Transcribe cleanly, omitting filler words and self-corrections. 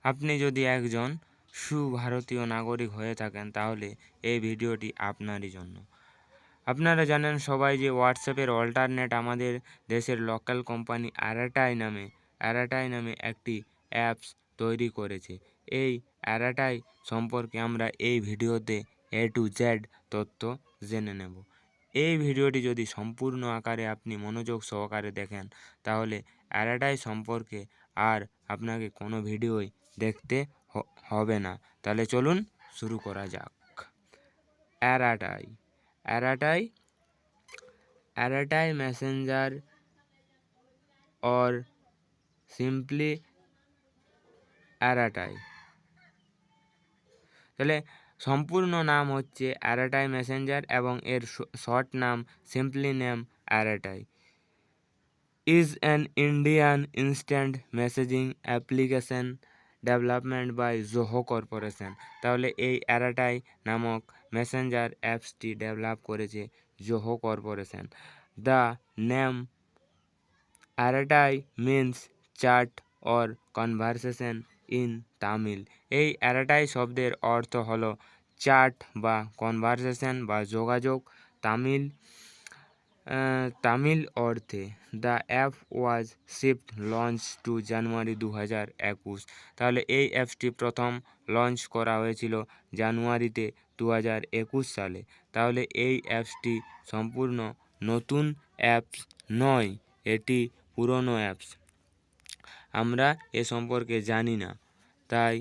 আপনি যদি একজন সুভারতীয় নাগরিক হয়ে থাকেন তাহলে এই ভিডিওটি আপনারই জন্য। আপনারা জানেন সবাই যে হোয়াটসঅ্যাপের অল্টারনেট আমাদের দেশের লোকাল কোম্পানি অ্যারাটাই নামে একটি অ্যাপস তৈরি করেছে। এই অ্যারাটাই সম্পর্কে আমরা এই ভিডিওতে A to Z তথ্য জেনে নেব। এই ভিডিওটি যদি সম্পূর্ণ আকারে আপনি মনোযোগ সহকারে দেখেন তাহলে অ্যারাটাই সম্পর্কে আর আপনাকে কোনো ভিডিওই দেখতে হবে না। তাহলে চলুন শুরু করা যাক। অ্যারাটাই অ্যারাটাই অ্যারাটাই মেসেঞ্জার অর সিম্পলি অ্যারাটাই। তাহলে সম্পূর্ণ নাম হচ্ছে অ্যারাটাই মেসেঞ্জার এবং এর শর্ট নাম simply name Arattai is an Indian instant messaging application development by Zoho Corporation. তাহলে এই অ্যারাটাই নামক মেসেঞ্জার অ্যাপসটি ডেভেলপ করেছে Zoho Corporation. The name Arattai means chat or conversation in Tamil. এই অ্যারাটাই শব্দের অর্থ হলো চ্যাট বা কনভারসেশন বা যোগাযোগ তামিল অর্থে। The app was shift launch to January 2021। তাহলে এই অ্যাপসটি প্রথম লঞ্চ করা হয়েছিল জানুয়ারিতে 2021 সালে। তাহলে এই অ্যাপসটি সম্পূর্ণ নতুন অ্যাপস নয়, এটি পুরনো অ্যাপস। আমরা এ সম্পর্কে জানি না, তাই